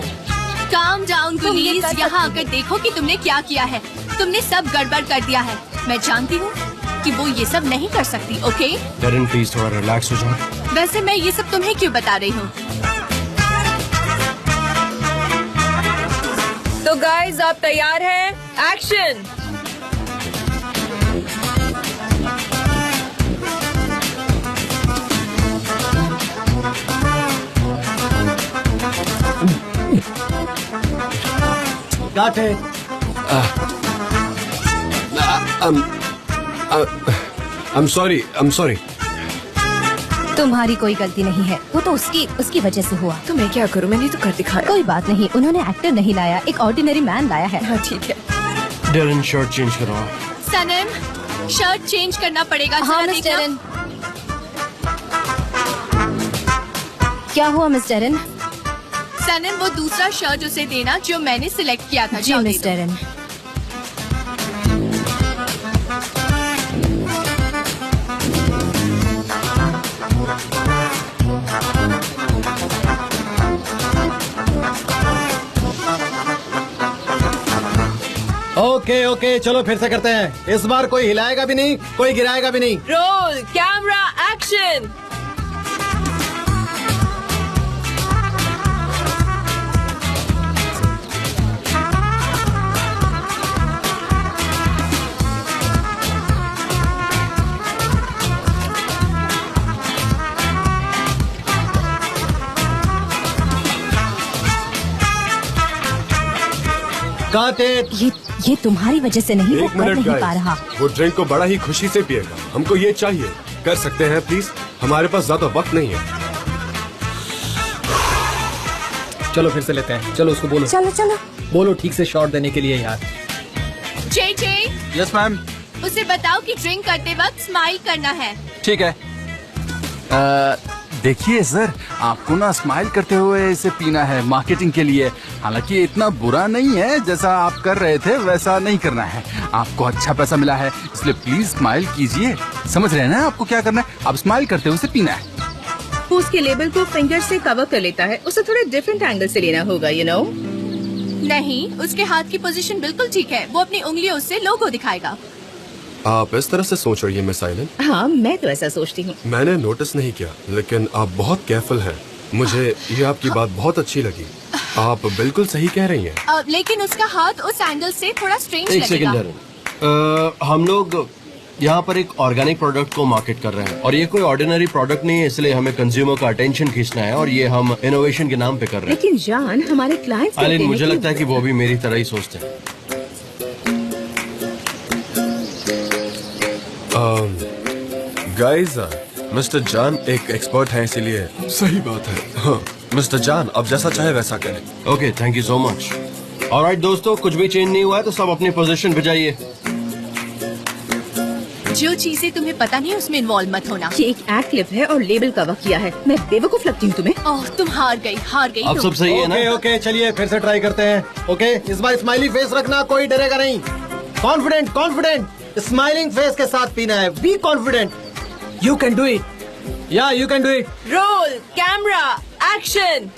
काम डाउन तुम ये प्लीज। कर यहाँ सकती आकर देखो कि तुमने क्या किया है। तुमने सब गड़बड़ कर दिया है। मैं जानती हूँ कि वो ये सब नहीं कर सकती। ओके, करण प्लीज थोड़ा रिलैक्स हो जाओ। वैसे मैं ये सब तुम्हें क्यों बता रही हूँ? तो गाइस आप तैयार हैं? Action. Got it. I'm sorry. तुम्हारी कोई गलती नहीं है, वो तो उसकी वजह से हुआ। तो मैं क्या करूँ, मैंने तो कर दिखाया। कोई बात नहीं, उन्होंने एक्टर नहीं लाया, एक ऑर्डिनरी मैन लाया है। हाँ ठीक है। डेरन शर्ट चेंज करो। सनम, शर्ट चेंज करना पड़ेगा। हाँ जरा मिस देखना। डेरन। क्या हुआ मिस डेरन? सनम, वो दूसरा शर्ट उसे देना जो मैंने सिलेक्ट किया था। जी जाओ दे मिस दो। डेरन। ओके ओके, चलो फिर से करते हैं। इस बार कोई हिलाएगा भी नहीं, कोई गिराएगा भी नहीं। Role camera action. Cut it। ये तुम्हारी वजह से नहीं, वो एक कर मिनट नहीं पा गाइस, रहा। वो ड्रिंक को बड़ा ही खुशी से पिएगा। हमको ये चाहिए। कर सकते हैं प्लीज? हमारे पास ज्यादा वक्त नहीं है। चलो फिर से लेते हैं। चलो उसको बोलो, चलो चलो। बोलो ठीक से शॉट देने के लिए यार। जे जे, यस मैम। उसे बताओ कि ड्रिंक करते वक्त स्माइल करना है। ठीक है। देखिए सर, आपको ना स्माइल करते हुए इसे पीना है मार्केटिंग के लिए। हालांकि इतना बुरा नहीं है, जैसा आप कर रहे थे वैसा नहीं करना है। आपको अच्छा पैसा मिला है, इसलिए प्लीज स्माइल कीजिए। समझ रहे हैं ना आपको क्या करना है? आप स्माइल करते हुए इसे पीना है। वो उसके लेबल को फिंगर से कवर कर लेता है, उसे थोड़े डिफरेंट एंगल से लेना होगा, यू नो। नहीं, उसके हाथ की पोजीशन बिल्कुल ठीक है। वो अपनी उंगलियों से लोगो दिखाएगा। आप इस तरह से सोच रही है मिस आइलन? हाँ, मैं तो ऐसा सोचती हूँ। मैंने नोटिस नहीं किया, लेकिन आप बहुत केयरफुल हैं। मुझे ये आपकी बात बहुत अच्छी लगी। आप बिल्कुल सही कह रही हैं। लेकिन उसका हाथ उस एंगल से थोड़ा स्ट्रेंज एक सेकंड लगेगा। डेरन, हम लोग यहाँ पर एक ऑर्गेनिक प्रोडक्ट को मार्केट कर रहे हैं और ये कोई ऑर्डिनरी प्रोडक्ट नहीं है, इसलिए हमें कंज्यूमर का अटेंशन खींचना है और ये हम इनोवेशन के नाम पे कर रहे हैं। लेकिन जान, हमारे क्लाइंट्स आइलिन, मुझे लगता है कि वो भी मेरी तरह ही सोचते हैं। गाइस, मिस्टर जान एक एक्सपर्ट है, इसीलिए सही बात है। हाँ, मिस्टर जान, अब जैसा चाहे वैसा करें। Okay, thank you so much. Alright दोस्तों, कुछ भी चेंज नहीं हुआ है तो सब अपनी पोजीशन पे जाइए। जो चीजें तुम्हें पता नहीं उसमें इन्वॉल्व मत होना। ये एक एड क्लिप है और लेबल कवर किया है। मैं बेवकूफ लगती हूँ तुम्हें? ओह, तुम हार गई अब तुम। सब सही है ना? ओके ओके, चलिए फिर से ट्राई करते हैं। ओके, इस बार स्माइली फेस रखना, कोई डरेगा नहीं। कॉन्फिडेंट कॉन्फिडेंट, स्माइलिंग फेस के साथ पीना है। Be confident, you can do it. या you can do it. Roll camera action.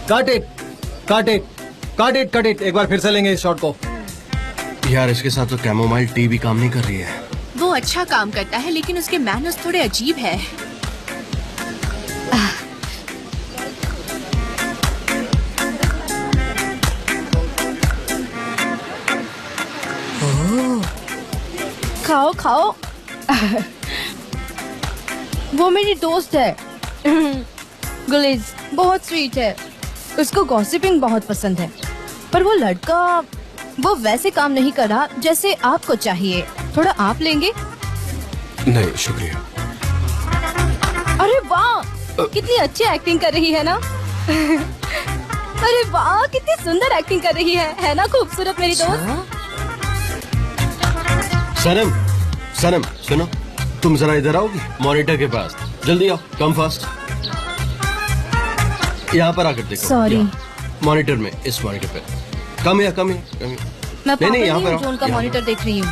Cut it cut it cut it cut it. एक बार फिर से लेंगे इस शॉट को। यार, इसके साथ तो कैमोमाइल टी भी काम नहीं कर रही है। वो अच्छा काम करता है, लेकिन उसके मैनर्स थोड़े अजीब है। खाओ खाओ। वो मेरी दोस्त है गुलिज, बहुत स्वीट है। उसको गॉसिपिंग बहुत पसंद है, पर वो लड़का वो वैसे काम नहीं कर रहा जैसे आपको चाहिए। थोड़ा आप लेंगे? नहीं शुक्रिया। अरे वाह, कितनी अच्छी एक्टिंग कर रही है ना। अरे वाह, कितनी सुंदर एक्टिंग कर रही है ना खूबसूरत मेरी दोस्त। सनम, सनम सुनो, तुम जरा इधर आओगी मॉनिटर के पास। जल्दी आओ, कम फास्ट। यहाँ पर आकर देखो। Sorry। मॉनिटर में, इस मॉनिटर पे। कम या कम या मैं पागल यहाँ नहीं पर हूँ जो आओ, उनका यहाँ मॉनिटर देख रही हूँ।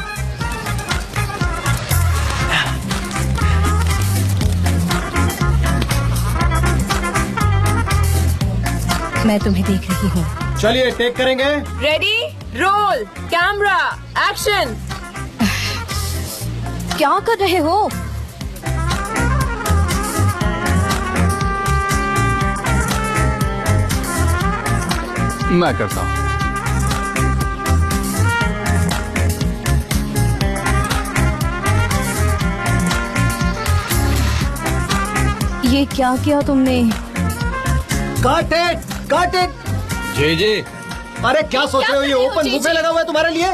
मैं तुम्हें देख रही हूँ। चलिए टेक करेंगे। Ready, role camera action. क्या कर रहे हो? मैं करता हूँ। ये क्या किया तुमने? Cut it cut it. जे अरे क्या सोच रहे हो, ये ओपन बुफे लगा हुआ है तुम्हारे लिए।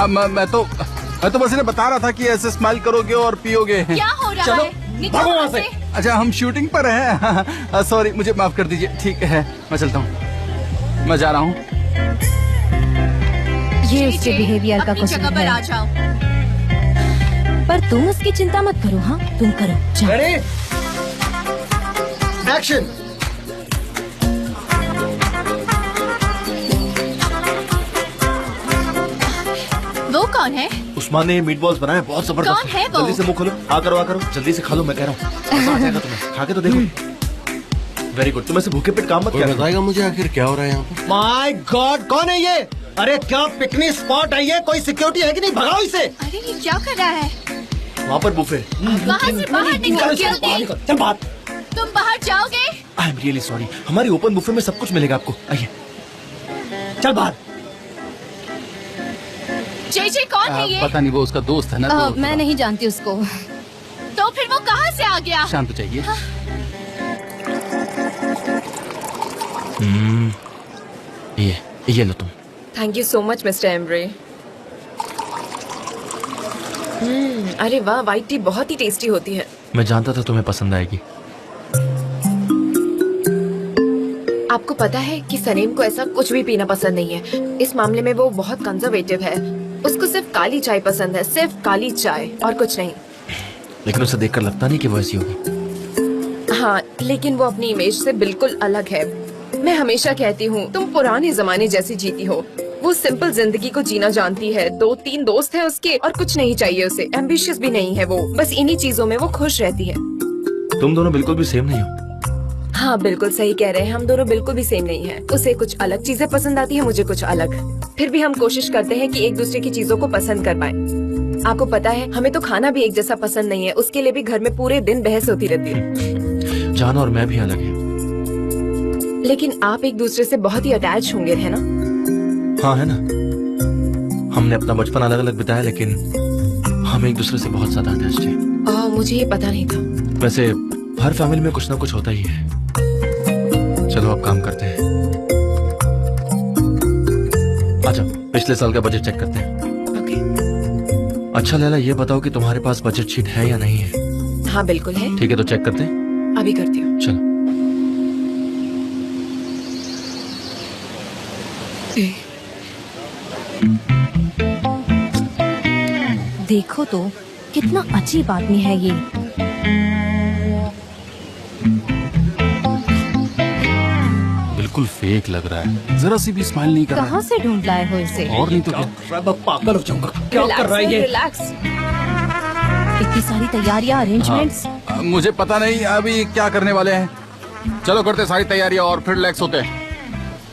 मैं तो बस इन्हें बता रहा था कि ऐसे स्माइल करोगे और पियोगे। क्या हो रहा चलो, है? निकलो भागो वहाँ वहाँ से। अच्छा, हम शूटिंग पर हैं। सॉरी, मुझे माफ कर दीजिए। ठीक है, मैं चलता हूँ, मैं जा रहा हूँ। ये उसके बिहेवियर का अपनी कुछ जगह पर आ है, जाओ। पर तुम उसकी चिंता मत करो। हाँ, तुम करो, जाओ। Ready, action. वो कौन है? उस्मान ने मीट बॉल्स बनाए, बहुत जबरदस्त। कौन है वो? जल्दी से मुंह खोलो, आ करो, जल्दी से खा लो, मैं कह रहा हूँ। मजा आ जाएगा तुम्हें, खा के तो देखो। वेरी गुड, तुम ऐसे भूखे पेट काम मत कोई करो। बताएगा मुझे आखिर क्या हो रहा है यहाँ पे? माय गॉड, कौन है ये? अरे क्या पिकनिक स्पॉट है ये? कोई सिक्योरिटी है कि नहीं? भगाओ इसे। अरे ये क्या कर रहा है? वहाँ पर बुफे। वहाँ से बाहर निकल जल्दी। चल बात। तुम बाहर जाओगे? आई एम रियली सॉरी, हमारी ओपन बुफे में सब कुछ मिलेगा आपको, आइए। चल बात। जे कौन है ये? पता नहीं, वो उसका दोस्त है ना। तो मैं नहीं जानती उसको। तो फिर वो कहाँ से आ गया? शांत हो जाइए। ये लो तुम। Thank you so much mister Embry. अरे वाह, वाइट टी बहुत ही टेस्टी होती है। मैं जानता था तुम्हें पसंद आएगी। आपको पता है कि सलीम को ऐसा कुछ भी पीना पसंद नहीं है। इस मामले में वो बहुत कंजर्वेटिव है। उसको सिर्फ काली चाय पसंद है, सिर्फ काली चाय और कुछ नहीं। लेकिन उसे देखकर लगता नहीं कि वो ऐसी होगी। हाँ, लेकिन वो अपनी इमेज से बिल्कुल अलग है। मैं हमेशा कहती हूँ, तुम पुराने जमाने जैसी जीती हो। वो सिंपल जिंदगी को जीना जानती है। 2-3 दोस्त हैं उसके और कुछ नहीं चाहिए उसे। एम्बिशियस भी नहीं है वो, बस इन्हीं चीजों में वो खुश रहती है। तुम दोनों बिल्कुल भी सेम नहीं हो। हाँ, बिल्कुल सही कह रहे हैं, हम दोनों बिल्कुल भी सेम नहीं है। उसे कुछ अलग चीजें पसंद आती है, मुझे कुछ अलग। फिर भी हम कोशिश करते हैं कि एक दूसरे की चीजों को पसंद कर पाए। आपको पता है, हमें तो खाना भी एक जैसा पसंद नहीं है। उसके लिए भी घर में पूरे दिन बहस होती रहती है। जान और मैं भी अलग हैं। लेकिन आप एक दूसरे से बहुत ही अटैच होंगे, है ना? हाँ, है ना। हमने अपना बचपन अलग अलग बिताया, लेकिन हम एक दूसरे से बहुत ज्यादा अटैच्ड हैं। मुझे ये पता नहीं था। वैसे हर फैमिली में कुछ ना कुछ होता ही है। चलो अब काम करते हैं। अच्छा, पिछले साल का बजट चेक करते हैं। ओके। अच्छा लैला, ये बताओ कि तुम्हारे पास बजट शीट है या नहीं है? हाँ बिल्कुल है। ठीक है, तो चेक करते हैं। अभी करती हूँ। चलो। देखो तो कितना अजीब आदमी है ये। बिल्कुल फेक लग रहा है, जरा सी भी स्माइल नहीं कर रहा कहाँ से ढूंढ लाए हो इसे? है। और नहीं तो क्या? पागल हो जाऊंगा। क्या कर रहा है ये? रिलैक्स। इतनी सारी तैयारियां, अरेंजमेंट्स। मुझे पता नहीं अभी क्या करने वाले हैं। चलो करते सारी तैयारियां और फिर रिलैक्स होते हैं।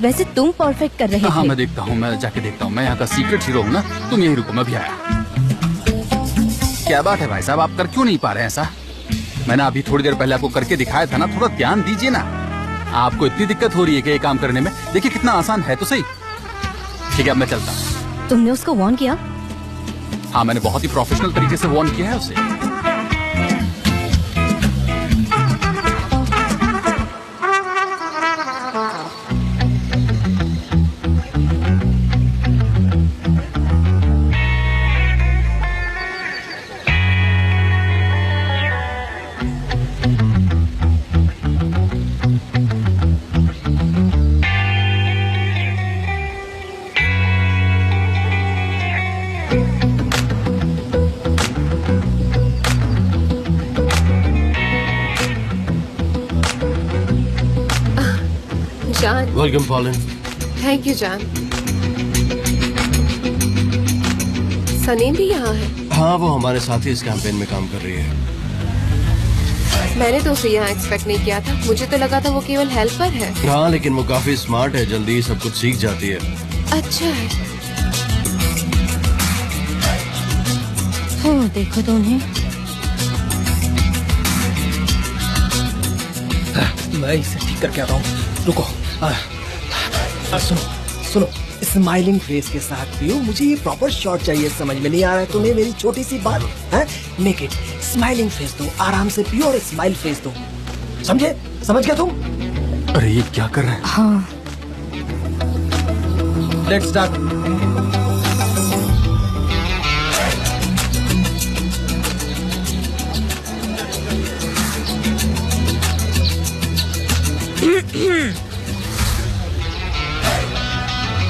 वैसे तुम परफेक्ट कर रहे हाँ, थे। मैं देखता हूँ, मैं जाके देखता हूँ। मैं यहाँ का सीक्रेट हीरो हूँ ना। तुम यही रुको, मैं भी आया। क्या बात है भाई साहब, आप कर क्यों नहीं पा रहे हैं ऐसा? मैंने अभी थोड़ी देर पहले आपको करके दिखाया था ना। थोड़ा ध्यान दीजिए ना। आपको इतनी दिक्कत हो रही है कि ये काम करने में? देखिए कितना आसान है तो सही। ठीक है, अब मैं चलता हूँ। तुमने उसको वार्न किया? हाँ, मैंने बहुत ही प्रोफेशनल तरीके से वार्न किया है उसे। जान, वेलकम पॉलिन। थैंक यू जान। सनीम भी यहाँ है? हाँ, वो हमारे साथ ही इस कैंपेन में काम कर रही है। मैंने तो उसे यहाँ एक्सपेक्ट नहीं किया था। मुझे तो लगा था वो केवल हेल्पर है। हाँ, लेकिन वो काफी स्मार्ट है, जल्दी ही सब कुछ सीख जाती है। अच्छा है। देखो तो उन्हें। मैं इसे ठीक करके आता हूँ, रुको। सुनो सुनो, स्माइलिंग फेस के साथ पियो। मुझे ये प्रॉपर शॉट चाहिए। समझ में नहीं आ रहा है तुम्हें मेरी छोटी सी बात? है मेक इट स्माइलिंग फेस दो, आराम से पियो और स्माइल फेस दो। समझे? समझ गया तुम? अरे ये क्या कर रहे हैं? हाँ, लेट्स स्टार्ट।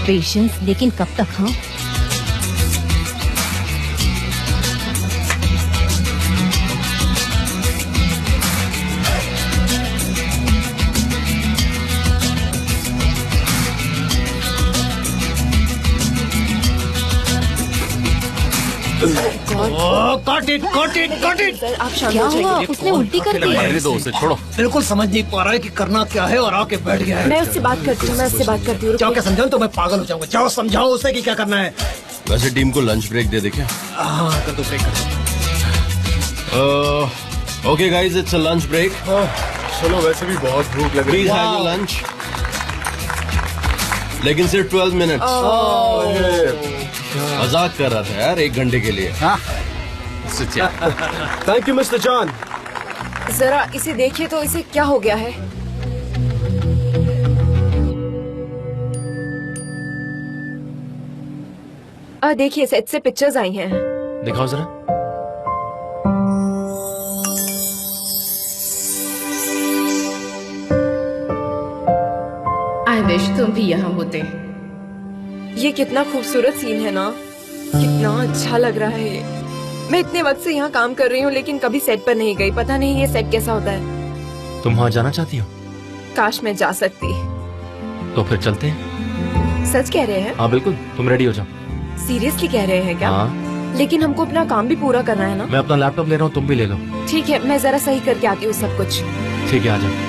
पेशेंस, लेकिन कब तक? हाँ, कट इट। सर आप शांत क्या हो हुआ? जाइए। उसने उल्टी कर दी। रहने दो उसे, छोड़ो। बिल्कुल समझ नहीं पा रहा है कि करना क्या है और आके बैठ गया है। मैं उससे बात करती हूँ, जाओ, रुकिए। क्या समझाऊं तो मैं पागल हो जाऊंगा। जाओ समझाओ उसे कि क्या करना है। वैसे टीम को लंच ब्रेक दे दे क्या? हाँ कर दो, ब्रेक कर दो। Okay guys, it's a lunch break. चलो, वैसे भी बहुत भूख लग रही प्लीज है। हैव योर लंच, लेकिन सिर्फ 12 मिनट्स। मजाक कर रहा था यार, 1 घंटे के लिए। हाँ, सच्चा। Thank you mister John. जरा इसे देखिए तो इसे क्या हो गया है? देखिए सेट से पिक्चर्स आई हैं। दिखाओ जरा। आई विश तुम भी यहाँ होते। ये कितना खूबसूरत सीन है ना, कितना अच्छा लग रहा है ये। मैं इतने वक्त से यहाँ काम कर रही हूँ लेकिन कभी सेट पर नहीं गई। पता नहीं ये सेट कैसा होता है। तुम वहाँ जाना चाहती हो? काश मैं जा सकती। तो फिर चलते हैं। सच कह रहे हैं? हाँ बिल्कुल, तुम रेडी हो जाओ। सीरियसली कह रहे हैं क्या? हाँ। लेकिन हमको अपना काम भी पूरा करना है ना। मैं अपना लैपटॉप ले रहा हूँ, तुम भी ले लो। ठीक है, मैं जरा सही करके आती हूँ सब कुछ। ठीक है, आ जाओ।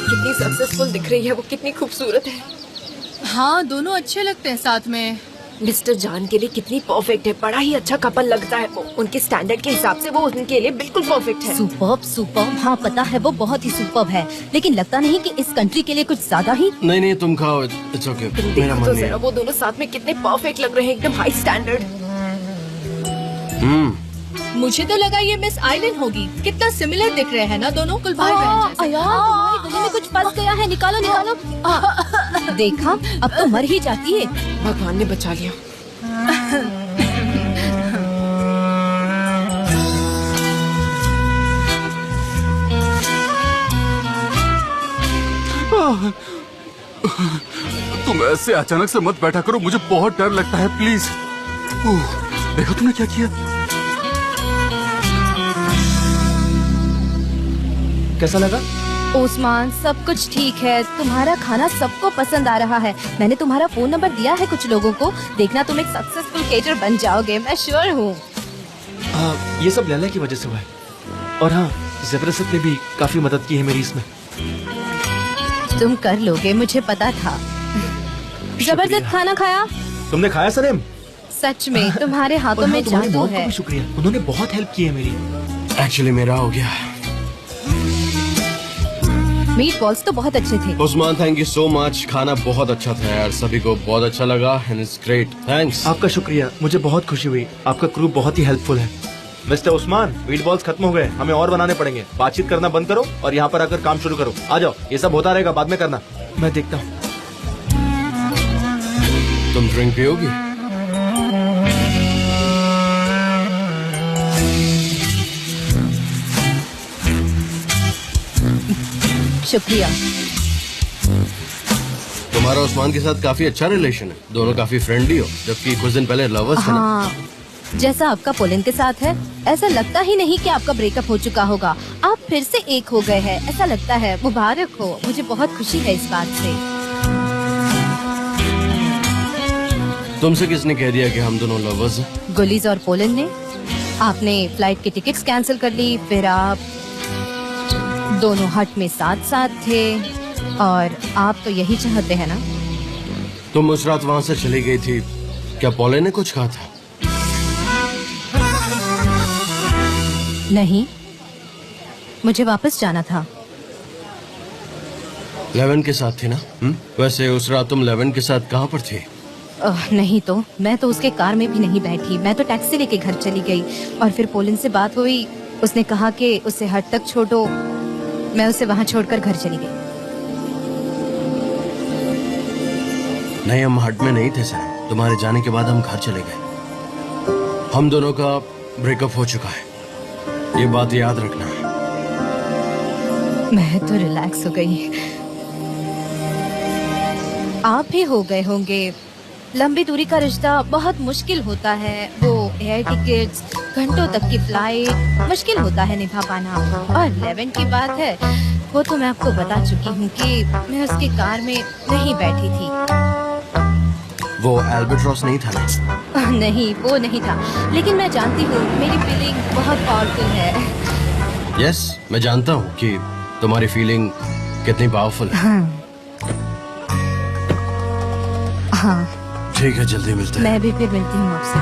कितनी सक्सेसफुल दिख रही है वो, कितनी खूबसूरत है। हाँ, दोनों अच्छे लगते हैं साथ में। मिस्टर जान के लिए कितनी परफेक्ट है। बड़ा ही अच्छा कपल लगता है वो। उनके स्टैंडर्ड के हिसाब से वो उनके लिए बिल्कुल परफेक्ट है। Superb superb. हाँ पता है, वो बहुत ही सुपर्ब है, लेकिन लगता नहीं कि इस कंट्री के लिए कुछ ज्यादा ही। नहीं नहीं, तुम खाओ, इट्स ओके। तुम मेरा देखो मन तो नहीं जरा, है। वो दोनों साथ में कितने परफेक्ट लग रहे हैं, एकदम हाई स्टैंडर्ड। मुझे तो लगा ये मिस आइलैंड होगी। कितना सिमिलर दिख रहे हैं ना दोनों, कुल भाई बहन जैसे। तुम्हारे गले में कुछ फंस गया है, निकालो निकालो। देखा, अब तो मर ही जाती है। भगवान ने बचा लिया। तुम ऐसे अचानक से मत बैठा करो, मुझे बहुत डर लगता है, प्लीज। देखो तुमने क्या किया। कैसा लगा? ओस्मान, सब कुछ ठीक है। तुम्हारा खाना सबको पसंद आ रहा है। मैंने तुम्हारा फोन नंबर दिया है कुछ लोगों को। देखना तुम एक सक्सेसफुल केटर बन जाओगे, मैं श्योर हूँ। ये सब लैला की वजह से हुआ है। और हाँ, जबरदस्त ने भी काफी मदद की है मेरी इसमें। तुम कर लोगे, मुझे पता था। जबरदस्त खाना खाया। तुमने खाया सरेम? सच में तुम्हारे हाथों और हाँ, में तुम्हारी जादू मौत को है। भी शुक्रिया, उन्होंने बहुत हेल्प की है मेरी। एक्चुअली मेरा हो गया। मीट बॉल्स तो बहुत अच्छे थे। Usman, thank you so much. खाना बहुत अच्छा था यार, सभी को बहुत अच्छा लगा एंड इट्स ग्रेट। थैंक्स। आपका शुक्रिया, मुझे बहुत खुशी हुई। आपका क्रू बहुत ही हेल्पफुल है। मिस्टर उस्मान, मीट बॉल्स खत्म हो गए, हमें और बनाने पड़ेंगे। बातचीत करना बंद करो और यहाँ पर आकर काम शुरू करो। आ जाओ, ये सब होता रहेगा, बाद में करना। मैं देखता हूँ। तुम ड्रिंक पियोगी? शुक्रिया। तुम्हारा उस्मान के साथ काफी अच्छा रिलेशन है, दोनों काफी फ्रेंडली हो, जबकि कुछ दिन पहले लवर्स थे ना। हाँ, जैसा आपका पोलिन के साथ है, ऐसा लगता ही नहीं कि आपका ब्रेकअप हो चुका होगा। आप फिर से एक हो गए हैं, ऐसा लगता है। मुबारक हो, मुझे बहुत खुशी है इस बात से। तुमसे किसने कह दिया कि हम दोनों लवर्स हैं? गुलीज और पोलन ने। आपने फ्लाइट की टिकट्स कैंसिल कर ली, फिर आप दोनों हट में साथ साथ थे, और आप तो यही चाहते हैं ना? तुम उस रात वहाँ से चली गई थी, क्या पोलन ने कुछ कहा था? नहीं, मुझे वापस जाना था। लेवन के साथ थी ना? वैसे उस रात तुम लेवन के साथ कहाँ पर थी? नहीं तो मैं तो उसके कार में भी नहीं बैठी, मैं तो टैक्सी लेके घर चली गई, और फिर पोलन से बात हुई, उसने कहा कि उसे हट तक छोड़ो, मैं उसे वहाँ छोड़कर घर चली गई। नहीं, हम हट में नहीं थे सर। तुम्हारे जाने के बाद हम घर चले गए। हम दोनों का ब्रेकअप हो चुका है, ये बात याद रखना है। मैं तो रिलैक्स हो गई, आप भी हो गए होंगे। लंबी दूरी का रिश्ता बहुत मुश्किल होता है, वो एयर टिकट्स, घंटों तक की फ्लाइट, मुश्किल होता है निभा पाना। और लेवन की बात है, वो तो मैं आपको बता चुकी हूँ कि मैं उसके कार में नहीं बैठी थी। वो एल्बेट्रॉस नहीं था ना? नहीं, वो नहीं था, लेकिन मैं जानती हूँ मेरी फीलिंग बहुत पावरफुल है। यस, मैं जानता हूँ कि तुम्हारी फीलिंग कितनी पावरफुल है। हाँ, ठीक है, जल्दी मिलते हैं। मैं भी फिर मिलती हूँ आपसे।